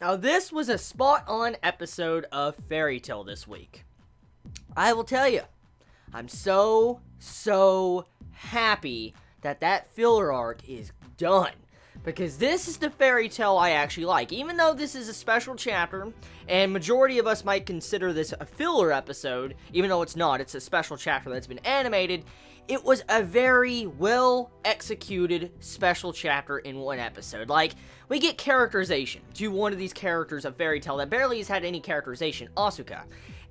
Now, this was a spot-on episode of Fairy Tail this week. I will tell you, I'm so happy that that filler arc is done. Because this is the Fairy Tail I actually like. Even though this is a special chapter, and majority of us might consider this a filler episode, even though it's not, it's a special chapter that's been animated, it was a very well-executed special chapter in one episode. Like, we get characterization to one of these characters of Fairy Tail that barely has had any characterization, Asuka.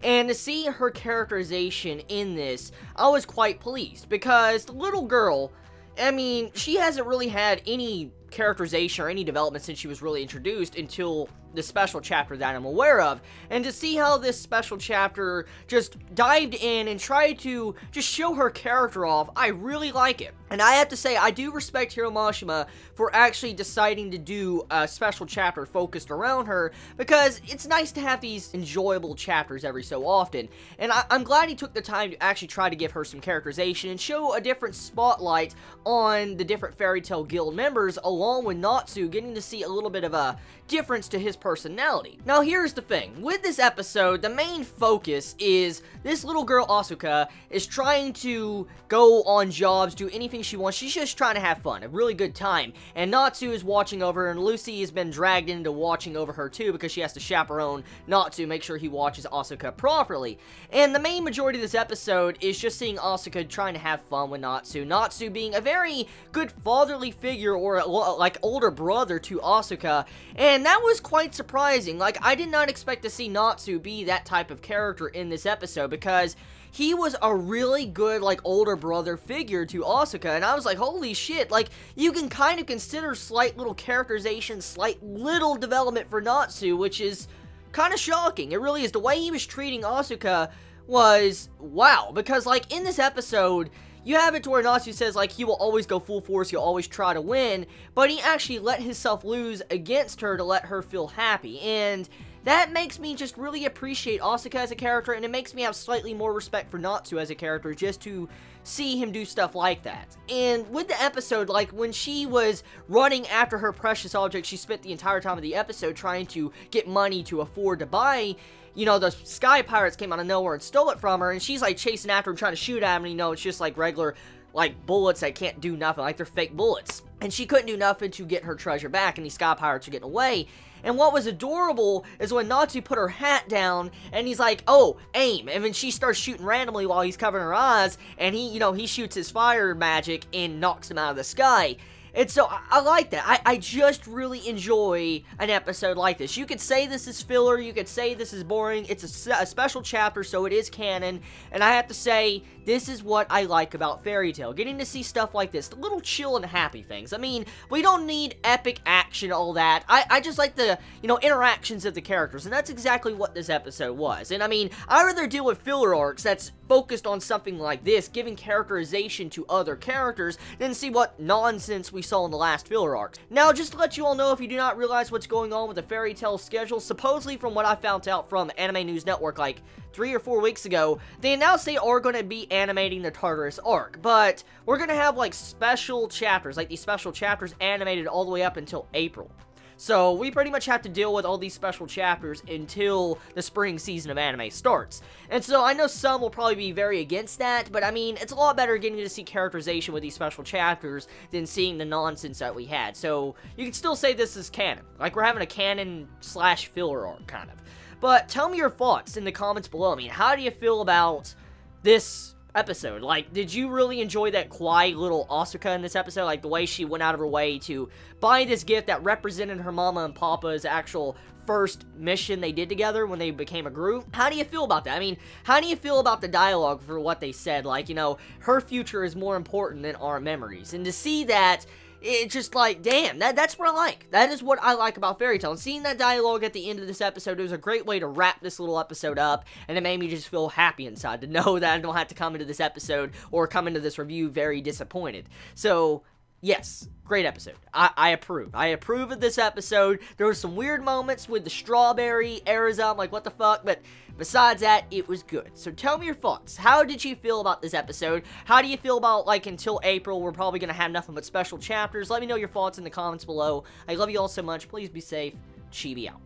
And to see her characterization in this, I was quite pleased. Because the little girl, I mean, she hasn't really had any characterization or any development since she was really introduced until the special chapter that I'm aware of. And to see how this special chapter just dived in and tried to just show her character off, I really like it. And I have to say, I do respect Hiro Mashima for actually deciding to do a special chapter focused around her, because it's nice to have these enjoyable chapters every so often. And I'm glad he took the time to actually try to give her some characterization and show a different spotlight on the different Fairy Tail Guild members, along with Natsu getting to see a little bit of a difference to his personality. Now, here's the thing. With this episode, the main focus is this little girl, Asuka, is trying to go on jobs, do anything she wants. She's just trying to have fun, a really good time. And Natsu is watching over her, and Lucy has been dragged into watching over her too, because she has to chaperone Natsu, make sure he watches Asuka properly. And the main majority of this episode is just seeing Asuka trying to have fun with Natsu. Natsu being a very good fatherly figure, or like older brother to Asuka. And that was quite surprising. Like, I did not expect to see Natsu be that type of character in this episode, because he was a really good, like, older brother figure to Asuka, and I was like, holy shit, like, you can kind of consider slight little characterization, slight little development for Natsu, which is kind of shocking. It really is. The way he was treating Asuka was, wow, because, like, in this episode, you have it to where Natsu says, like, he will always go full force, he'll always try to win, but he actually let himself lose against her to let her feel happy, and that makes me just really appreciate Asuka as a character, and it makes me have slightly more respect for Natsu as a character, just to see him do stuff like that. And with the episode, like, when she was running after her precious object, she spent the entire time of the episode trying to get money to afford to buy, you know, the Sky Pirates came out of nowhere and stole it from her, and she's, like, chasing after him, trying to shoot at him, and, you know, it's just, like, regular, like, bullets that can't do nothing, like, they're fake bullets. And she couldn't do nothing to get her treasure back, and these Sky Pirates are getting away. And what was adorable is when Natsu put her hat down, and he's like, oh, aim. And then she starts shooting randomly while he's covering her eyes, and he, you know, he shoots his fire magic and knocks him out of the sky. And so, I like that. I just really enjoy an episode like this. You could say this is filler, you could say this is boring, it's a special chapter, so it is canon, and I have to say, this is what I like about Fairy Tail. Getting to see stuff like this, the little chill and happy things. I mean, we don't need epic action, all that. I just like the, you know, interactions of the characters, and that's exactly what this episode was. And I mean, I'd rather deal with filler arcs that's focused on something like this, giving characterization to other characters, than see what nonsense we saw in the last filler arcs. Now, just to let you all know, if you do not realize what's going on with the Fairy Tail schedule, supposedly from what I found out from Anime News Network like 3 or 4 weeks ago, they announced they are going to be animating the Tartarus arc, but we're going to have, like, special chapters, like these special chapters animated all the way up until April. So, we pretty much have to deal with all these special chapters until the spring season of anime starts. And so, I know some will probably be very against that, but I mean, it's a lot better getting to see characterization with these special chapters than seeing the nonsense that we had. So, you can still say this is canon. Like, we're having a canon/filler arc, kind of. But, tell me your thoughts in the comments below. I mean, how do you feel about this episode? Like, did you really enjoy that Kawaii little Asuka in this episode? Like, the way she went out of her way to buy this gift that represented her mama and papa's actual first mission they did together when they became a group? How do you feel about that? I mean, how do you feel about the dialogue for what they said? Like, you know, her future is more important than our memories. And to see that, it's just like, damn, that's what I like. That is what I like about Fairy Tail. And seeing that dialogue at the end of this episode, it was a great way to wrap this little episode up, and it made me just feel happy inside to know that I don't have to come into this episode or come into this review very disappointed. So, yes, great episode. I approve. I approve of this episode. There were some weird moments with the strawberry Erza. I'm like, what the fuck? But besides that, it was good. So tell me your thoughts. How did you feel about this episode? How do you feel about, like, until April, we're probably going to have nothing but special chapters? Let me know your thoughts in the comments below. I love you all so much. Please be safe. Chibi out.